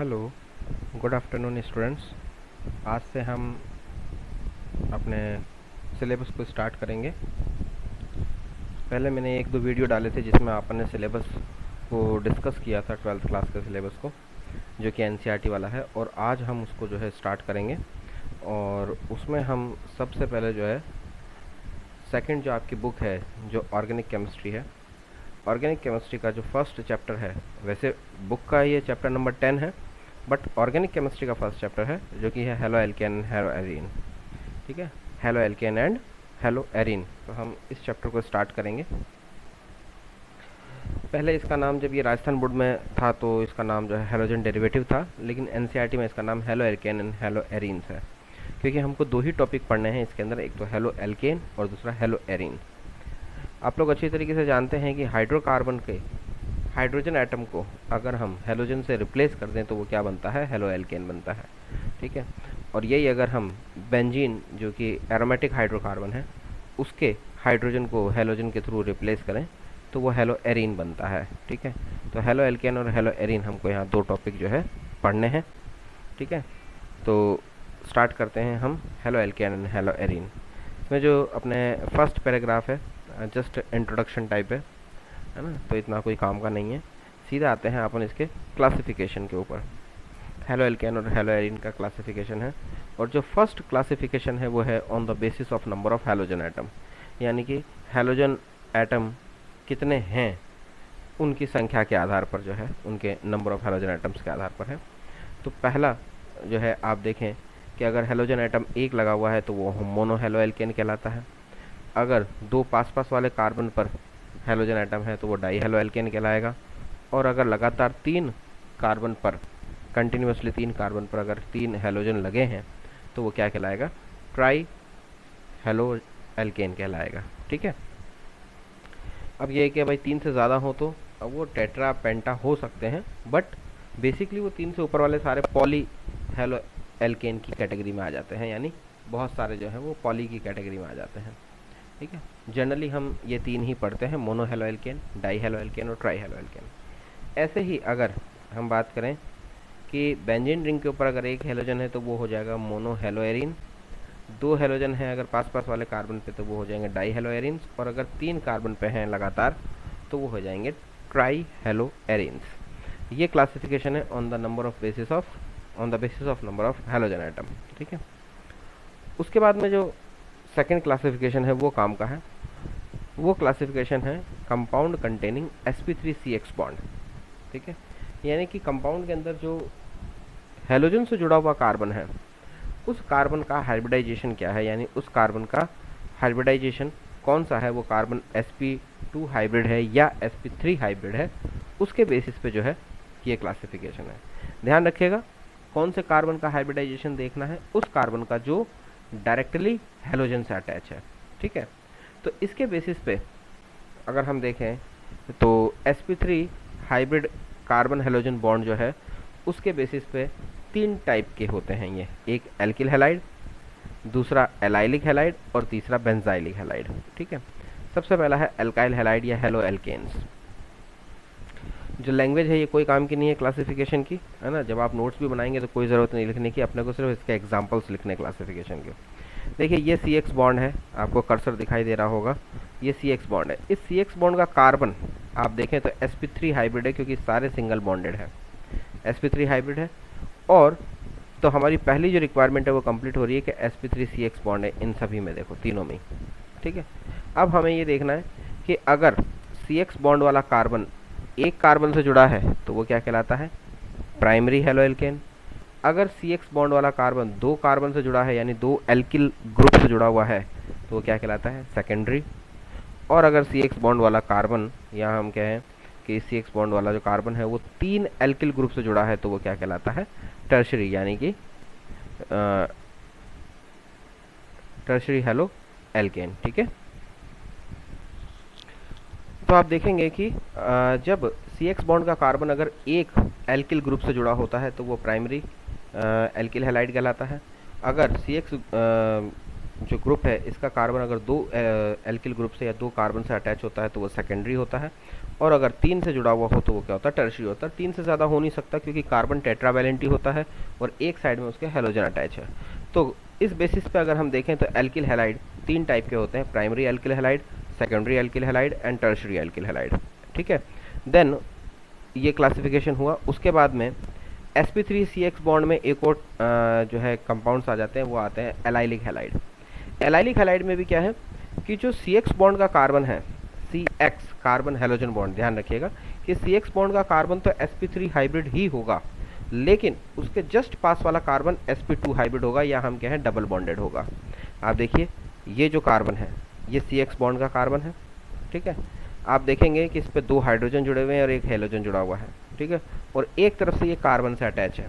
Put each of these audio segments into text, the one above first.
Hello, good afternoon students. आज से हम अपने सिलेबस को स्टार्ट करेंगे। पहले मैंने एक दो वीडियो डाले थे जिसमें आपने सिलेबस को डिस्कस किया था, 12th क्लास के सिलेबस को, जो कि एनसीईआरटी वाला है। और आज हम उसको जो है स्टार्ट करेंगे। और उसमें हम सबसे पहले जो है सेकंड जो आपकी बुक है, जो ऑर्गेनिक केमिस्ट्री है, ऑर्गेनिक केमिस्ट्री का जो फर्स्ट चैप्टर है, वैसे बुक का ये चैप्टर नंबर 10 है, बट ऑर्गेनिक केमिस्ट्री का फर्स्ट चैप्टर है, जो कि है हेलो एल्केन हेलो एरीन। ठीक है, halo alkane and hello arene. तो हम इस चैप्टर को स्टार्ट करेंगे। पहले इसका नाम जब ये राजस्थान बोर्ड में था तो इसका नाम जो है हेलोजन डेरिवेटिव था, लेकिन एनसीईआरटी में इसका नाम halo alkane and hello arenes है, क्योंकि हमको दो ही टॉपिक पढ़ने हैं इसके अंदर, एक तो हेलो एल्केन और दूसरा हेलो एरीन। आप लोग अच्छी तरीके से जानते हैं कि हाइड्रोकार्बन के हाइड्रोजन एटम को अगर हम हेलोजन से रिप्लेस कर दें तो वो क्या बनता है, हेलो एल्केन बनता है। ठीक है, और यही अगर हम बेंजीन, जो कि एरोमेटिक हाइड्रोकार्बन है, उसके हाइड्रोजन को हेलोजन के थ्रू रिप्लेस करें तो वो हेलो एरीन बनता है। ठीक है, तो हेलो एल्केन और हेलो एरीन हमको यहाँ दो टॉपिक जो है पढ़ने हैं। ठीक है, तो स्टार्ट करते हैं हम halo alkane and hello arene. इसमें जो अपने फर्स्ट पैराग्राफ है जस्ट इंट्रोडक्शन टाइप है ना, तो इतना कोई काम का नहीं है। सीधा आते हैं अपन इसके क्लासिफिकेशन के ऊपर। हेलो एल्केन और हेलो एरीन का क्लासिफिकेशन है, और जो फर्स्ट क्लासिफिकेशन है वो है on the basis of number of halogen atom, यानी कि हेलोजन एटम कितने हैं उनकी संख्या के आधार पर जो है, उनके नंबर ऑफ हेलोजन एटम्स के आधार पर है। तो पहला जो है आप देखें कि अगर हेलोजन एटम एक लगा हुआ है तो वो मोनो हेलो एल्केन कहलाता है। अगर दो पास पास वाले कार्बन पर हेलोजन एटम है तो वो डाई हेलो एल्केन कहलाएगा। और अगर लगातार तीन कार्बन पर, कंटिन्यूसली तीन कार्बन पर अगर तीन हेलोजन लगे हैं तो वो क्या कहलाएगा, ट्राई हेलो एल्केन कहलाएगा। ठीक है, अब ये है कि भाई तीन से ज़्यादा हो तो अब वो टेट्रा पेंटा हो सकते हैं, बट बेसिकली वो तीन से ऊपर वाले सारे पॉली हेलो एल्केन की कैटेगरी में आ जाते हैं, यानी बहुत सारे जो हैं वो पॉली की कैटेगरी में आ जाते हैं। ठीक है, जनरली हम ये तीन ही पढ़ते हैं, mono halo alkane, die halo alkane और ट्राई हेलो एल्केन। ऐसे ही अगर हम बात करें कि बेंजीन रिंग के ऊपर अगर एक हेलोजन है तो वो हो जाएगा मोनो हेलो एरीन, दो हेलोजन है अगर पास पास वाले कार्बन पे तो वो हो जाएंगे डाई हेलो एरीन्स, और अगर तीन कार्बन पे हैं लगातार तो वो हो जाएंगे ट्राई हेलो एरीन्स। ये क्लासिफिकेशन है on the basis of number of halogen atom. ठीक है, उसके बाद में जो सेकेंड क्लासिफिकेशन है वो काम का है, वो क्लासिफिकेशन है कंपाउंड कंटेनिंग sp3CX बॉन्ड। ठीक है, यानी कि कंपाउंड के अंदर जो हेलोजन से जुड़ा हुआ कार्बन है उस कार्बन का हाइब्रिडाइजेशन क्या है, यानी उस कार्बन का हाइब्रिडाइजेशन कौन सा है, वो कार्बन sp2 हाइब्रिड है या sp3 हाइब्रिड है, उसके बेसिस पे जो है ये क्लासिफिकेशन है। ध्यान रखिएगा, कौन से कार्बन का हाइब्रिडाइजेशन देखना है, उस कार्बन का जो डायरेक्टली हेलोजन से अटैच है। ठीक है, तो इसके बेसिस पे अगर हम देखें तो sp3 hybrid carbon halogen bond जो है उसके बेसिस पे तीन टाइप के होते हैं ये, एक एल्किल हैलाइड, दूसरा एलाइलिक हैलाइड और तीसरा बेंजाइलिक हैलाइड। ठीक है, सबसे पहला है एल्काइल हैलाइड या हेलो एल्केन्स। जो लैंग्वेज है ये कोई काम की नहीं है क्लासिफिकेशन की, है ना। जब आप नोट्स भी बनाएंगे तो कोई ज़रूरत नहीं लिखने की, अपने को सिर्फ इसके एग्जांपल्स लिखने क्लासिफिकेशन के। देखिए ये CX बॉन्ड है, आपको कर्सर दिखाई दे रहा होगा, ये CX बॉन्ड है। इस CX बॉन्ड का कार्बन आप देखें तो sp3 हाइब्रिड है, क्योंकि सारे सिंगल बॉन्डेड है, sp3 हाइब्रिड है। और तो हमारी पहली जो रिक्वायरमेंट है वो कंप्लीट हो रही है कि sp3CX बॉन्ड है इन सभी में, देखो तीनों में। ठीक है, अब हमें ये देखना है कि अगर CX बॉन्ड वाला कार्बन एक कार्बन से जुड़ा है तो वो क्या कहलाता है, प्राइमरी हेलो एल्केन। अगर CX बॉन्ड वाला कार्बन दो कार्बन से जुड़ा है, यानी दो एल्किल ग्रुप से जुड़ा हुआ है, तो वो क्या कहलाता है, सेकेंडरी। और अगर CX बॉन्ड वाला कार्बन, यहाँ हम कहें कि CX बॉन्ड वाला जो कार्बन है वो तीन एल्किल ग्रुप से जुड़ा है, तो वो क्या कहलाता है, टर्शरी, यानी कि टर्शरी हेलो एल्केन। ठीक है, तो आप देखेंगे कि जब CX बॉन्ड का कार्बन अगर एक एल्किल ग्रुप से जुड़ा होता है तो वो प्राइमरी एल्किल हैलाइड कहलाता है। अगर CX जो ग्रुप है इसका कार्बन अगर दो एल्किल ग्रुप से या दो कार्बन से अटैच होता है तो वो सेकेंडरी होता है। और अगर 3 से जुड़ा हुआ हो तो वो क्या होता है, टर्शियरी होता है। 3 से ज़्यादा हो नहीं सकता क्योंकि कार्बन टेट्रावैलेंट ही होता है और एक साइड में उसके हेलोजन अटैच है। तो इस बेसिस पे अगर हम देखें तो एल्किल हैलाइड 3 टाइप के होते हैं, primary alkyl halide, secondary alkyl halide and tertiary alkyl halide. ठीक है, देन ये क्लासिफिकेशन हुआ। उसके बाद में sp3CX बॉन्ड में एक और जो है कंपाउंड्स आ जाते हैं, वो आते हैं एलाइलिक हैलाइड। एलाइलिक हैलाइड में भी क्या है कि जो CX बॉन्ड का कार्बन है, CX कार्बन हेलोजन बॉन्ड, ध्यान रखिएगा कि CX बॉन्ड का कार्बन तो sp3 हाइब्रिड ही होगा, लेकिन उसके जस्ट पास वाला कार्बन sp2 हाइब्रिड होगा या हम क्या है डबल बॉन्डेड होगा। आप देखिए ये जो कार्बन है ये CX बॉन्ड का कार्बन है। ठीक है, आप देखेंगे कि इस पे 2 हाइड्रोजन जुड़े हुए हैं और एक हेलोजन जुड़ा हुआ है। ठीक है, और एक तरफ से ये कार्बन से अटैच है।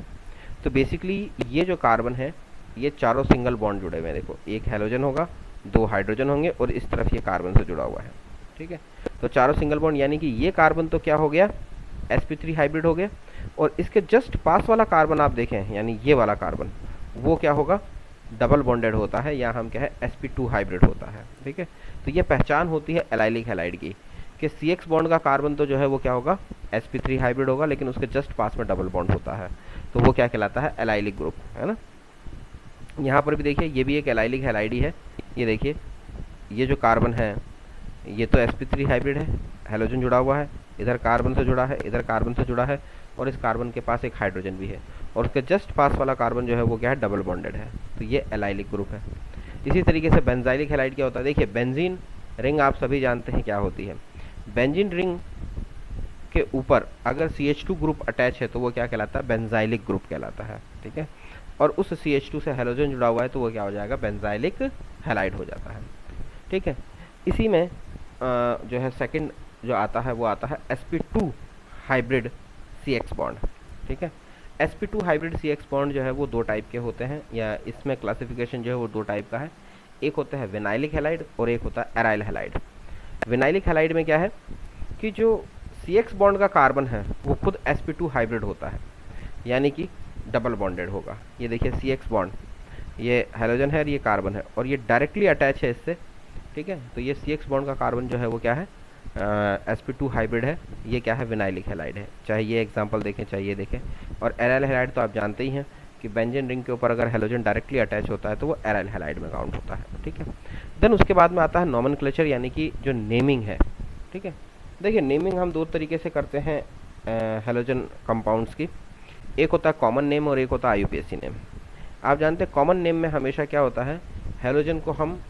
तो बेसिकली ये जो कार्बन है ये चारों सिंगल बॉन्ड जुड़े हुए हैं। देखो एक हेलोजन होगा, 2 हाइड्रोजन होंगे और इस तरफ ये कार्बन से जुड़ा हुआ है। ठीक है, तो चारों सिंगल बॉन्ड, यानी कि ये कार्बन तो क्या हो गया, sp3 हाइब्रिड हो गया, और इसके जस्ट पास वाला कार्बन आप देखें यानी ये वाला कार्बन वो क्या होगा, डबल बॉन्डेड होता है या हम क्या है sp2 हाइब्रिड होता है। ठीक है, तो ये पहचान होती है एलाइलिक हैलाइड की कि CX बॉन्ड का कार्बन तो जो है वो क्या होगा, sp3 हाइब्रिड होगा, लेकिन उसके जस्ट पास में डबल बॉन्ड होता है, तो वो क्या कहलाता है, एलाइलिक ग्रुप, है ना। यहाँ पर भी देखिए ये भी एक एलाइलिक हैलाइड ही है। ये देखिए ये जो कार्बन है ये तो sp3 हाइब्रिड है, हेलोजन जुड़ा हुआ है, इधर कार्बन से जुड़ा है, इधर कार्बन से जुड़ा है, और इस कार्बन के पास एक हाइड्रोजन भी है, और उसके जस्ट पास वाला कार्बन जो है वो क्या है, डबल बॉन्डेड है, तो ये एलाइलिक ग्रुप है। इसी तरीके से बेंजाइलिक हैलाइड क्या होता है, देखिए बेंजीन रिंग आप सभी जानते हैं क्या होती है। बेंजीन रिंग के ऊपर अगर CH2 ग्रुप अटैच है तो वो क्या कहलाता है, बेंजाइलिक ग्रुप कहलाता है। ठीक है, और उस CH2 से हेलोजन जुड़ा हुआ है तो वो क्या हो जाएगा, बेंजाइलिक हैलाइड हो जाता है। ठीक है, इसी में जो है सेकंड जो आता है वो आता है sp2 हाइब्रिड CX बॉन्ड। ठीक है, sp2 हाइब्रिड CX बॉन्ड जो है वो 2 टाइप के होते हैं, या इसमें क्लासिफिकेशन जो है वो 2 टाइप का है। एक होता है विनाइलिक हैलाइड और एक होता है एराइल हैलाइड। विनाइलिक हैलाइड में क्या है कि जो CX बॉन्ड का कार्बन है वो खुद sp2 हाइब्रिड होता है, यानी कि डबल बॉन्डेड होगा। ये देखिए CX बॉन्ड, ये हेलोजन है और ये कार्बन है, और ये डायरेक्टली अटैच है इससे। ठीक है, तो ये CX बॉन्ड का कार्बन जो है वो क्या है, sp2 हाइब्रिड है, ये क्या है, विनाइलिक हैलाइड है। चाहे ये एग्जांपल देखें चाहे ये देखें। और एराइल हैलाइड तो आप जानते ही हैं कि बेंजीन रिंग के ऊपर अगर हेलोजन डायरेक्टली अटैच होता है तो वो एराइल हैलाइड में काउंट होता है। ठीक है, देन उसके बाद में आता है नॉमेनक्लेचर, यानी कि जो नेमिंग है। ठीक है, देखिए नेमिंग हम 2 तरीके से करते हैं हेलोजन कंपाउंड्स की। एक होता है कॉमन नेम और एक होता है IUPAC नेम। आप जानते हैं कॉमन नेम में हमेशा क्या होता है, हेलोजन को हम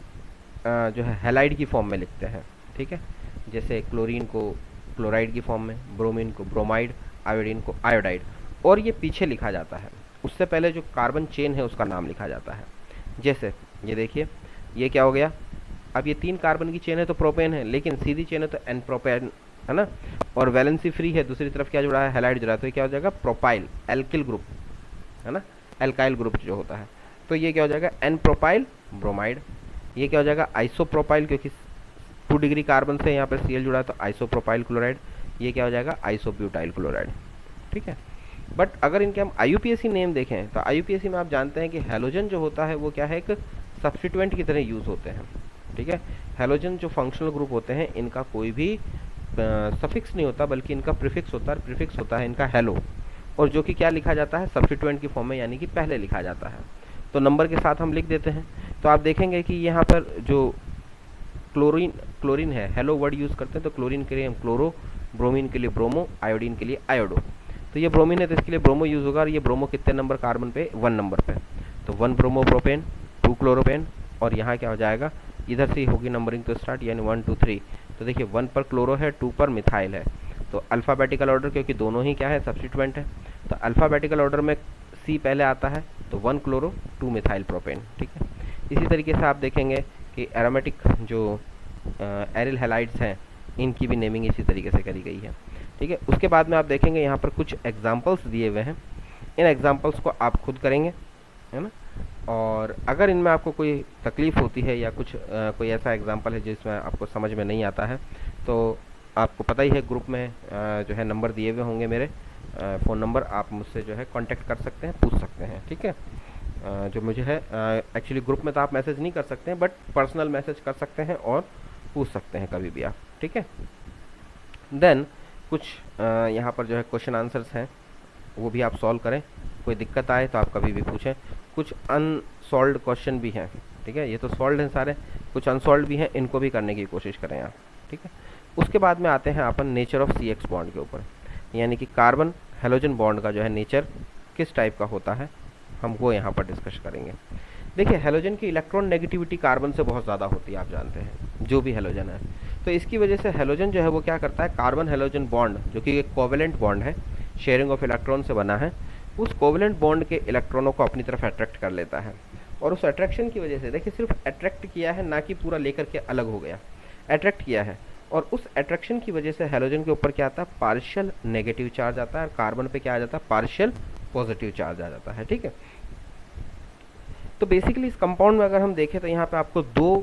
जो है हैलाइड की फॉर्म में लिखते हैं। ठीक है, जैसे क्लोरीन को क्लोराइड की फॉर्म में, ब्रोमीन को ब्रोमाइड, आयोडीन को आयोडाइड, और ये पीछे लिखा जाता है, उससे पहले जो कार्बन चेन है उसका नाम लिखा जाता है। जैसे ये देखिए ये क्या हो गया, अब ये 3 कार्बन की चेन है तो प्रोपेन है, लेकिन सीधी चेन है तो एन प्रोपेन, है ना, और वैलेंसी फ्री है, दूसरी तरफ क्या जुड़ा है, हैलाइड जुड़ा है, तो ये क्या हो जाएगा, प्रोपाइल एल्किल ग्रुप, है ना, एल्काइल ग्रुप जो होता है। तो ये क्या हो जाएगा, एन प्रोपाइल ब्रोमाइड। ये क्या हो जाएगा, आइसोप्रोपाइल, क्योंकि 2 डिग्री कार्बन से यहाँ पर Cl जुड़ा है तो आइसोप्रोपाइल क्लोराइड। ये क्या हो जाएगा, आइसोब्यूटाइल क्लोराइड। ठीक है, बट अगर इनके हम IUPAC नेम देखें तो IUPAC में आप जानते हैं कि हेलोजन जो होता है वो क्या है, एक सब्स्टिट्यूएंट की तरह यूज़ होते हैं। ठीक है, हेलोजन जो फंक्शनल ग्रुप होते हैं इनका कोई भी सफिक्स नहीं होता, बल्कि इनका प्रीफिक्स होता है, प्रीफिक्स होता है इनका हेलो, और जो कि क्या लिखा जाता है, सब्स्टिट्यूएंट की फॉर्म में, यानी कि पहले लिखा जाता है, तो नंबर के साथ हम लिख देते हैं। तो आप देखेंगे कि यहाँ पर जो क्लोरीन है, हेलो वर्ड यूज़ करते हैं, तो क्लोरीन के लिए हम क्लोरो, ब्रोमीन के लिए ब्रोमो, आयोडीन के लिए आयोडो। तो ये ब्रोमीन है तो इसके लिए ब्रोमो यूज़ होगा, और ये ब्रोमो कितने नंबर कार्बन पे, 1 नंबर पे, तो 1 ब्रोमो प्रोपेन, 2 क्लोरोपेन, और यहाँ क्या हो जाएगा, इधर से ही होगी नंबरिंग तो स्टार्ट, यानी 1 2 3। तो देखिए 1 पर क्लोरो है, 2 पर मिथाइल है, तो अल्फ़ाबेटिकल ऑर्डर, क्योंकि दोनों ही क्या है, सब्स्टिट्यूएंट है, तो अल्फ़ाबेटिकल ऑर्डर में C पहले आता है, तो 1 क्लोरो 2 मिथाइल प्रोपेन। ठीक है, इसी तरीके से आप देखेंगे कि एरोमेटिक जो एरिल हैलाइड्स हैं इनकी भी नेमिंग इसी तरीके से करी गई है। ठीक है, उसके बाद में आप देखेंगे यहाँ पर कुछ एग्जाम्पल्स दिए हुए हैं, इन एग्जाम्पल्स को आप खुद करेंगे, है ना, और अगर इनमें आपको कोई तकलीफ़ होती है या कुछ कोई ऐसा एग्जाम्पल है जिसमें आपको समझ में नहीं आता है, तो आपको पता ही है ग्रुप में जो है नंबर दिए हुए होंगे मेरे, फ़ोन नंबर, आप मुझसे जो है कांटेक्ट कर सकते हैं, पूछ सकते हैं। ठीक है, जो मुझे है एक्चुअली ग्रुप में तो आप मैसेज नहीं कर सकते हैं, बट पर्सनल मैसेज कर सकते हैं और पूछ सकते हैं कभी भी आप। ठीक है, देन कुछ यहाँ पर जो है क्वेश्चन आंसर्स हैं, वो भी आप सॉल्व करें। कोई दिक्कत आए तो आप कभी भी पूछें। कुछ अनसॉल्व्ड क्वेश्चन भी हैं, ठीक है, ये तो सॉल्व हैं सारे, कुछ अनसॉल्व्ड भी हैं, इनको भी करने की कोशिश करें आप, ठीक है। उसके बाद में आते हैं अपन nature of C X bond के ऊपर, यानी कि कार्बन हेलोजन बॉन्ड का जो है नेचर किस टाइप का होता है, हम वो यहाँ पर डिस्कस करेंगे। देखिए, हेलोजन की इलेक्ट्रॉन नेगेटिविटी कार्बन से बहुत ज़्यादा होती है, आप जानते हैं, जो भी हेलोजन है। तो इसकी वजह से हेलोजन जो है वो क्या करता है, कार्बन हेलोजन बॉन्ड जो कि एक कोवेलेंट बॉन्ड है, शेयरिंग ऑफ इलेक्ट्रॉन से बना है, उस कोवेलेंट बॉन्ड के इलेक्ट्रॉनों को अपनी तरफ अट्रैक्ट कर लेता है। और उस अट्रैक्शन की वजह से, देखिए, सिर्फ अट्रैक्ट किया है, ना कि पूरा लेकर के अलग हो गया, अट्रैक्ट किया है। और उस अट्रैक्शन की वजह से हेलोजन के ऊपर क्या आता है, पार्शियल नेगेटिव चार्ज आता है, और कार्बन पे क्या आ जाता है, पार्शियल पॉजिटिव चार्ज आ जाता है, ठीक है। तो बेसिकली इस कंपाउंड में अगर हम देखें तो यहाँ पे आपको दो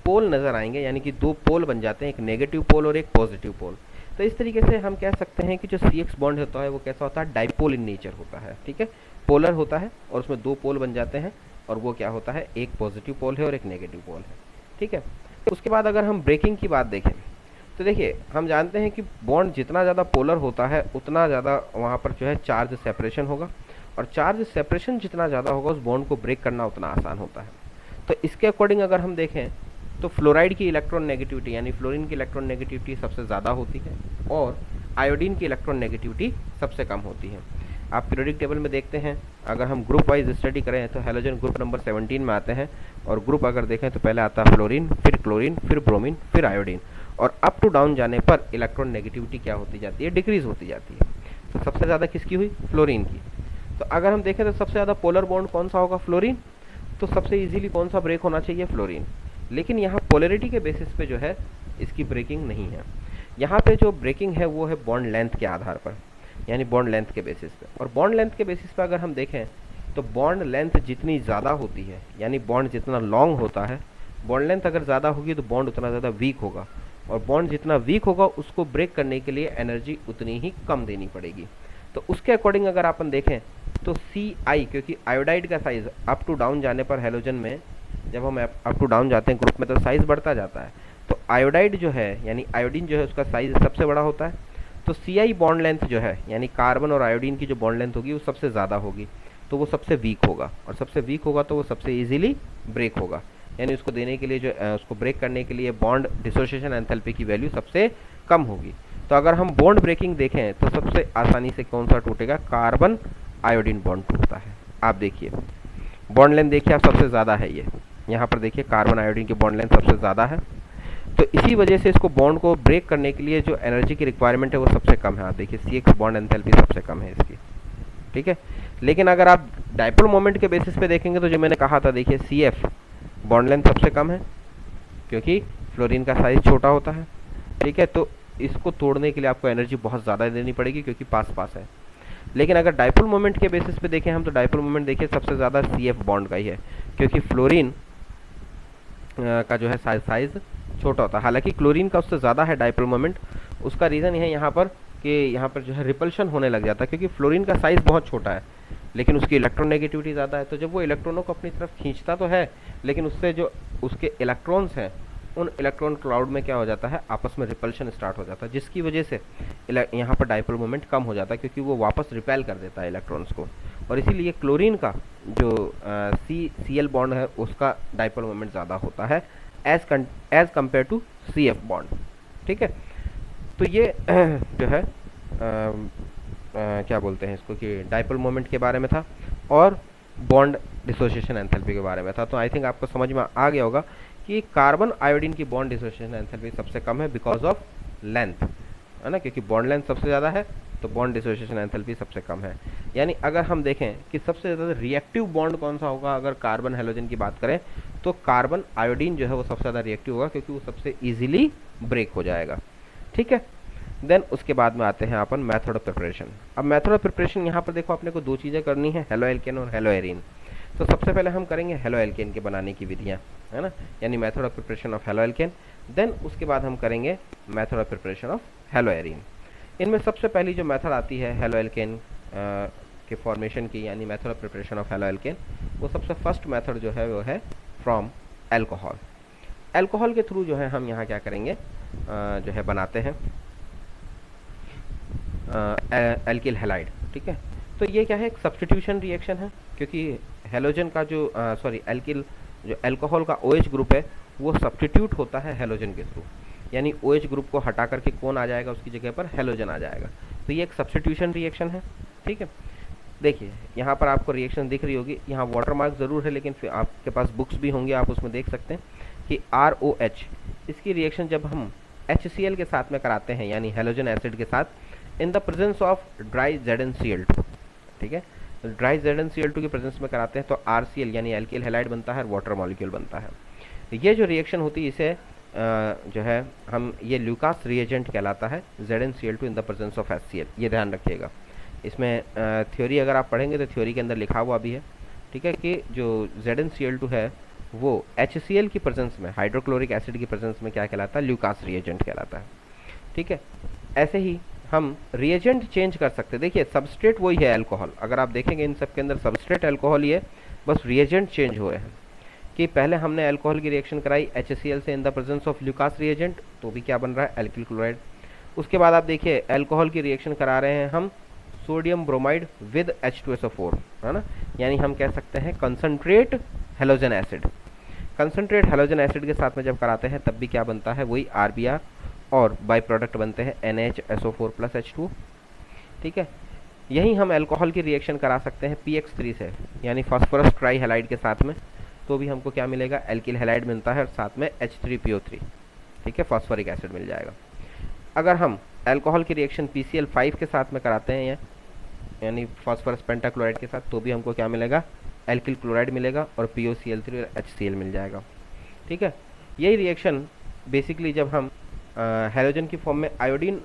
पोल नज़र आएंगे, यानी कि दो पोल बन जाते हैं, एक नेगेटिव पोल और एक पॉजिटिव पोल। तो इस तरीके से हम कह सकते हैं कि जो सी एक्स बॉन्ड होता है वो कैसा होता है, डाइपोल इन नेचर होता है, ठीक है, पोलर होता है, और उसमें दो पोल बन जाते हैं, और वो क्या होता है, एक पॉजिटिव पोल है और एक नेगेटिव पोल है, ठीक है। उसके बाद अगर हम ब्रेकिंग की बात देखें तो देखिए, हम जानते हैं कि बॉन्ड जितना ज़्यादा पोलर होता है उतना ज़्यादा वहाँ पर जो है चार्ज सेपरेशन होगा, और चार्ज सेपरेशन जितना ज़्यादा होगा उस बॉन्ड को ब्रेक करना उतना आसान होता है। तो इसके अकॉर्डिंग अगर हम देखें तो फ्लोराइड की इलेक्ट्रॉन नेगेटिविटी यानी फ्लोरीन की इलेक्ट्रॉन नेगेटिविटी सबसे ज़्यादा होती है, और आयोडीन की इलेक्ट्रॉन नेगेटिविटी सबसे कम होती है। आप पीरियोडिक टेबल में देखते हैं, अगर हम ग्रुप वाइज स्टडी करें तो हेलोजन ग्रुप नंबर 17 में आते हैं, और ग्रुप अगर देखें तो पहले आता है फ्लोरीन, फिर क्लोरीन, फिर ब्रोमीन, फिर आयोडीन, और अप टू डाउन जाने पर इलेक्ट्रॉन नेगेटिविटी क्या होती जाती है, डिक्रीज होती जाती है। तो सबसे ज़्यादा किसकी हुई, फ्लोरीन की। तो अगर हम देखें तो सबसे ज़्यादा पोलर बॉन्ड कौन सा होगा, फ्लोरीन। तो सबसे इजीली कौन सा ब्रेक होना चाहिए, फ्लोरीन। लेकिन यहाँ पोलरिटी के बेसिस पे जो है इसकी ब्रेकिंग नहीं है। यहाँ पे जो ब्रेकिंग है वो है बॉन्ड लेंथ के आधार पर, यानी बॉन्ड लेंथ के बेसिस पे। और बॉन्ड लेंथ के बेसिस पे अगर हम देखें तो बॉन्ड लेंथ जितनी ज़्यादा होती है, यानी बॉन्ड जितना लॉन्ग होता है, बॉन्ड लेंथ अगर ज़्यादा होगी तो बॉन्ड उतना ज़्यादा वीक होगा, और बॉन्ड जितना वीक होगा उसको ब्रेक करने के लिए एनर्जी उतनी ही कम देनी पड़ेगी। तो उसके अकॉर्डिंग अगर अपन देखें तो सी आई, क्योंकि आयोडाइड का साइज अप टू डाउन जाने पर हेलोजन में, जब हम अप टू डाउन जाते हैं ग्रुप में तो साइज बढ़ता जाता है, तो आयोडाइड जो है यानी आयोडीन जो है उसका साइज सबसे बड़ा होता है। तो सी आई बॉन्ड लेंथ जो है यानी कार्बन और आयोडीन की जो बॉन्ड लेंथ होगी वो सबसे ज़्यादा होगी, तो वो सबसे वीक होगा, और सबसे वीक होगा तो वो सबसे ईजिली ब्रेक होगा, यानी उसको देने के लिए जो उसको ब्रेक करने के लिए बॉन्ड डिसोसिएशन एंथैल्पी की वैल्यू सबसे कम होगी। तो अगर हम बॉन्ड ब्रेकिंग देखें तो सबसे आसानी से कौन सा टूटेगा, कार्बन आयोडीन बॉन्ड टूटता है। आप देखिए बॉन्ड लेंथ देखिए आप सबसे ज़्यादा है, ये यहाँ पर देखिए कार्बन आयोडीन की बॉन्ड लेंथ सबसे ज़्यादा है, तो इसी वजह से इसको बॉन्ड को ब्रेक करने के लिए जो एनर्जी की रिक्वायरमेंट है वो सबसे कम है। आप देखिए सी एक्स बॉन्ड एंथैल्पी सबसे कम है इसकी, ठीक है। लेकिन अगर आप डाइपोल मोमेंट के बेसिस पे देखेंगे तो जो मैंने कहा था, देखिए सी एफ बॉन्ड लेंथ सबसे कम है, क्योंकि फ्लोरीन का साइज छोटा होता है, ठीक है। तो इसको तोड़ने के लिए आपको एनर्जी बहुत ज़्यादा देनी पड़ेगी क्योंकि पास पास है। लेकिन अगर डाइपोल मोमेंट के बेसिस पे देखें हम तो डाइपोल मोमेंट देखिए सबसे ज़्यादा सी एफ बॉन्ड का ही है, क्योंकि फ्लोरीन का जो है साइज छोटा होता है। हालांकि क्लोरीन का उससे ज़्यादा है डाइपोल मोमेंट, उसका रीज़न है यहाँ पर कि यहाँ पर जो है रिपल्शन होने लग जाता है, क्योंकि फ्लोरीन का साइज़ बहुत छोटा है लेकिन उसकी इलेक्ट्रॉन नेगेटिविटी ज़्यादा है। तो जब वो इलेक्ट्रॉनों को अपनी तरफ खींचता तो है, लेकिन उससे जो उसके इलेक्ट्रॉन्स हैं उन इलेक्ट्रॉन क्लाउड में क्या हो जाता है, आपस में रिपल्शन स्टार्ट हो जाता है, जिसकी वजह से यहाँ पर डाइपोल मोमेंट कम हो जाता है, क्योंकि वो वापस रिपेल कर देता है इलेक्ट्रॉन्स को। और इसीलिए क्लोरीन का जो सी एल बॉन्ड है उसका डाइपोल मोमेंट ज़्यादा होता है as compare to C F bond, ठीक है। तो ये जो है क्या बोलते हैं इसको कि डाइपोल मोमेंट के बारे में था और बॉन्ड डिसोसिएशन एंथैल्पी के बारे में था। तो आई थिंक आपको समझ में आ गया होगा कि कार्बन आयोडीन की बॉन्ड डिसोसिएशन एंथैल्पी सबसे कम है बिकॉज ऑफ लेंथ, है ना, क्योंकि बॉन्ड लेंथ सबसे ज़्यादा है तो बॉन्ड डिसोसिएशन एंथैल्पी सबसे कम है। यानी अगर हम देखें कि सबसे ज़्यादा रिएक्टिव बॉन्ड कौन सा होगा, अगर कार्बन हेलोजन की बात करें तो कार्बन आयोडीन जो है वो सबसे ज़्यादा रिएक्टिव होगा, क्योंकि वो सबसे ईजिली ब्रेक हो जाएगा, ठीक है। देन उसके बाद में आते हैं अपन मेथड ऑफ प्रिपरेशन। अब मेथड ऑफ प्रिपरेशन यहाँ पर देखो अपने को दो चीज़ें करनी है, हेलो एल्केन और हेलो एरीन। तो सबसे पहले हम करेंगे हेलो एल्केन के बनाने की विधियाँ, है ना, यानी method of preparation of haloalkane. Then उसके बाद हम करेंगे method of preparation of haloarene. इनमें सबसे पहली जो मेथड आती है हेलो एल्केन के फॉर्मेशन की, यानी method of preparation of halo alkane, वो सबसे फर्स्ट मेथड जो है वो है फ्रॉम एल्कोहल। एल्कोहल के थ्रू जो है हम यहाँ क्या करेंगे जो है बनाते हैं एल्किल हैलाइड। ठीक है, तो ये क्या है, एक सब्स्टिट्यूशन रिएक्शन है, क्योंकि हेलोजन का जो सॉरी एल्किल जो अल्कोहल का OH ग्रुप है वो सब्स्टिट्यूट होता है हेलोजन के थ्रू, यानी OH ग्रुप को हटा करके कौन आ जाएगा उसकी जगह पर, हेलोजन आ जाएगा। तो ये एक सब्स्टिट्यूशन रिएक्शन है। ठीक है, देखिए यहाँ पर आपको रिएक्शन दिख रही होगी, यहाँ वाटरमार्क ज़रूर है लेकिन फिर आपके पास बुक्स भी होंगे, आप उसमें देख सकते हैं कि ROH, इसकी रिएक्शन जब हम HCl के साथ में कराते हैं यानी हेलोजन एसिड के साथ, in the presence of dry ZnCl2। ठीक है, ड्राई ZnCl2 के प्रेजेंस में कराते हैं तो RCl यानी एल्किल हैलाइड बनता है, वाटर मॉलिक्यूल बनता है। ये जो रिएक्शन होती है इसे जो है हम ये ल्यूकास रिएजेंट कहलाता है, ZnCl2 in the presence of HCl। ये ध्यान रखिएगा, इसमें थ्योरी अगर आप पढ़ेंगे तो थ्योरी के अंदर लिखा हुआ भी है। ठीक है, कि जो ZnCl2 है वो HCl की प्रेजेंस में, हाइड्रोक्लोरिक एसिड की प्रेजेंस में क्या कहलाता है, ल्यूकास रिएजेंट कहलाता है। ठीक है, ऐसे ही हम रिएजेंट चेंज कर सकते हैं। देखिए सबस्ट्रेट वही है अल्कोहल, अगर आप देखेंगे इन सब के अंदर सबस्ट्रेट अल्कोहल ही है, बस रिएजेंट चेंज हुए हैं। कि पहले हमने अल्कोहल की रिएक्शन कराई HCl से in the presence of Lucas reagent, तो भी क्या बन रहा है, एल्किल क्लोराइड। उसके बाद आप देखिए अल्कोहल की रिएक्शन करा रहे हैं हम सोडियम ब्रोमाइड विद H2SO4, है ना, यानी हम कह सकते हैं concentrate halogen acid. Concentrate halogen acid के साथ में जब कराते हैं तब भी क्या बनता है, वही RBr, और बाई प्रोडक्ट बनते हैं NaHSO4 प्लस H2। ठीक है, यही हम अल्कोहल की रिएक्शन करा सकते हैं PX3 से, यानी फास्फोरस ट्राई हैलाइड के साथ में, तो भी हमको क्या मिलेगा, एल्किल हैलाइड मिलता है और साथ में H3PO3। ठीक है, फास्फोरिक एसिड मिल जाएगा। अगर हम अल्कोहल की रिएक्शन PCl5 के साथ में कराते हैं यानी फास्फोरस पेंटाक्लोराइड के साथ, तो भी हमको क्या मिलेगा, एल्किल क्लोराइड मिलेगा और POCl3 और HCl मिल जाएगा। ठीक है, यही रिएक्शन बेसिकली जब हम हेलोजन की फॉर्म में आयोडीन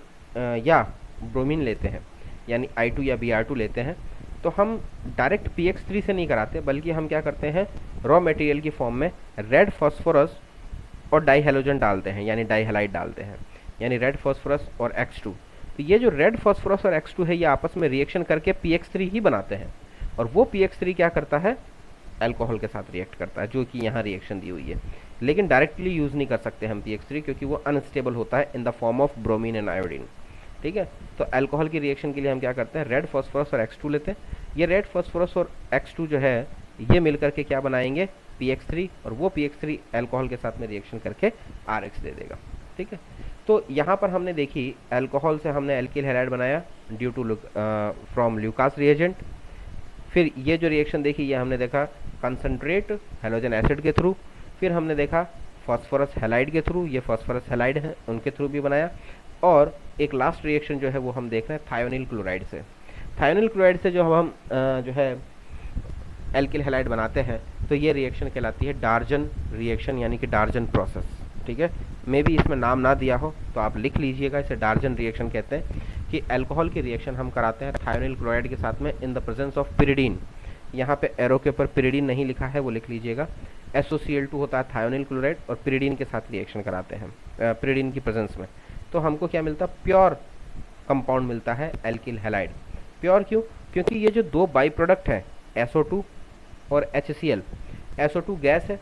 या ब्रोमीन लेते हैं यानी I2 या Br2 लेते हैं, तो हम डायरेक्ट PX3 से नहीं कराते, बल्कि हम क्या करते हैं, रॉ मटेरियल की फॉर्म में रेड फास्फोरस और डाई हेलोजन डालते हैं यानी डाई हैलाइड डालते हैं, यानी रेड फास्फोरस और X2। तो ये जो रेड फास्फोरस और X2 है ये आपस में रिएक्शन करके PX3 ही बनाते हैं, और वो PX3 क्या करता है, अल्कोहल के साथ रिएक्ट करता है, जो कि यहाँ रिएक्शन दी हुई है। लेकिन डायरेक्टली यूज़ नहीं कर सकते हम PX3, क्योंकि वो अनस्टेबल होता है in the form of bromine and iodine. ठीक है, तो अल्कोहल की रिएक्शन के लिए हम क्या करते हैं, रेड फास्फोरस और X2 लेते हैं। ये रेड फास्फोरस और X2 जो है ये मिल करके क्या बनाएंगे, PX3, और वो PX3 अल्कोहल के साथ में रिएक्शन करके RH दे देगा। ठीक है, तो यहाँ पर हमने देखी अल्कोहल से हमने एल्किल हैलाइड बनाया due to from Lucas reagent. फिर ये जो रिएक्शन देखी ये हमने देखा कंसंट्रेट हेलोजन एसिड के थ्रू, फिर हमने देखा फास्फोरस हैलाइड के थ्रू, ये फास्फोरस हैलाइड है उनके थ्रू भी बनाया, और एक लास्ट रिएक्शन जो है वो हम देख रहे हैं थायोनिल क्लोराइड से। थायोनिल क्लोराइड से जो हम जो है एल्किल हैलाइड बनाते हैं, तो ये रिएक्शन कहलाती है डार्जन रिएक्शन यानी कि डार्जन प्रोसेस। ठीक है, मे भी इसमें नाम ना दिया हो तो आप लिख लीजिएगा, इसे डार्जन रिएक्शन कहते हैं। कि अल्कोहल की रिएक्शन हम कराते हैं थायोनिल क्लोराइड के साथ में in the presence of pyridine. यहाँ पे एरो के ऊपर पिरिडीन नहीं लिखा है, वो लिख लीजिएगा। SOCl2 होता है थायोनिल क्लोराइड, और पिरिडीन के साथ रिएक्शन कराते हैं पिरिडीन की प्रेजेंस में, तो हमको क्या मिलता है, प्योर कंपाउंड मिलता है एल्किल हैलाइड। प्योर क्यों, क्योंकि ये जो दो बाई प्रोडक्ट है SO2 और HCl, SO2 गैस है,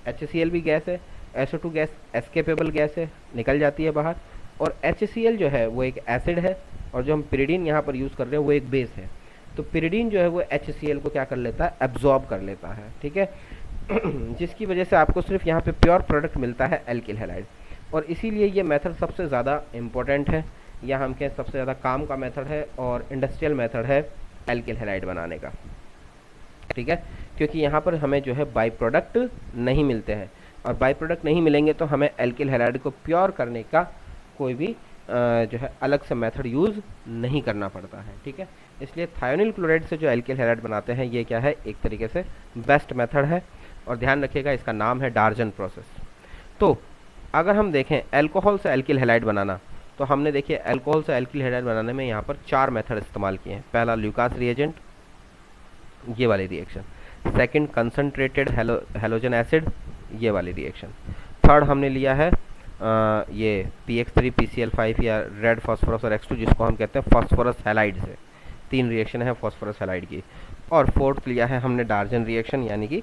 HCl भी गैस है। SO2 गैस एस्केपेबल गैस है, निकल जाती है बाहर, और HCl जो है वो एक एसिड है, और जो हम पिरिडीन यहाँ पर यूज़ कर रहे हैं वो एक बेस है। तो पिरिडीन जो है वो HCl को क्या कर लेता है, एब्जॉर्ब कर लेता है। ठीक है, जिसकी वजह से आपको सिर्फ यहाँ पे प्योर प्रोडक्ट मिलता है एल्किल हैलाइड, और इसीलिए ये मेथड सबसे ज़्यादा इम्पोर्टेंट है, या हम कहें सबसे ज़्यादा काम का मेथड है और इंडस्ट्रियल मेथड है एल्किल हैलाइड बनाने का। ठीक है, क्योंकि यहाँ पर हमें जो है बाई प्रोडक्ट नहीं मिलते हैं, और बाई प्रोडक्ट नहीं मिलेंगे तो हमें एल्किल हैलाइड को प्योर करने का कोई भी जो है अलग से मेथड यूज़ नहीं करना पड़ता है। ठीक है, इसलिए थायोनिल क्लोराइड से जो एल्किल हैलाइड बनाते हैं ये क्या है, एक तरीके से बेस्ट मेथड है, और ध्यान रखिएगा इसका नाम है डार्जन प्रोसेस। तो अगर हम देखें अल्कोहल से एल्किल हैलाइड बनाना, तो हमने देखिए अल्कोहल से एल्किल हैलाइड बनाने में यहाँ पर 4 मेथड इस्तेमाल किए हैं। पहला ल्यूकास रिएजेंट, ये वाली reaction. Second concentrated halogen acid, ये वाली रिएक्शन। थर्ड हमने लिया है ये PX3 PCl5 या रेड फास्फोरस और X2, जिसको हम कहते हैं फास्फोरस हैलाइड से। 3 रिएक्शन है फास्फोरस हैलाइड की। और फोर्थ लिया है हमने डार्जन रिएक्शन यानी कि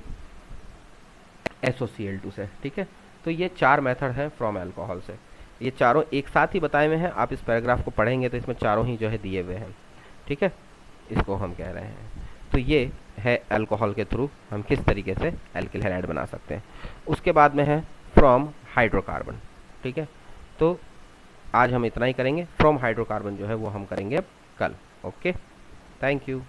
SOCl2 से। ठीक है, तो ये 4 मेथड हैं फ्रॉम अल्कोहल से। ये चारों एक साथ ही बताए हुए हैं, आप इस पैराग्राफ को पढ़ेंगे तो इसमें चारों ही जो है दिए हुए हैं, ठीक है, इसको हम कह रहे हैं। तो ये है अल्कोहल के थ्रू हम किस तरीके से एल्किल हैलाइड बना सकते हैं। उसके बाद में है फ्रॉम हाइड्रोकार्बन, ठीक है। तो आज हम इतना ही करेंगे, फ्रॉम हाइड्रोकार्बन जो है वो हम करेंगे अब कल। Okay, thank you.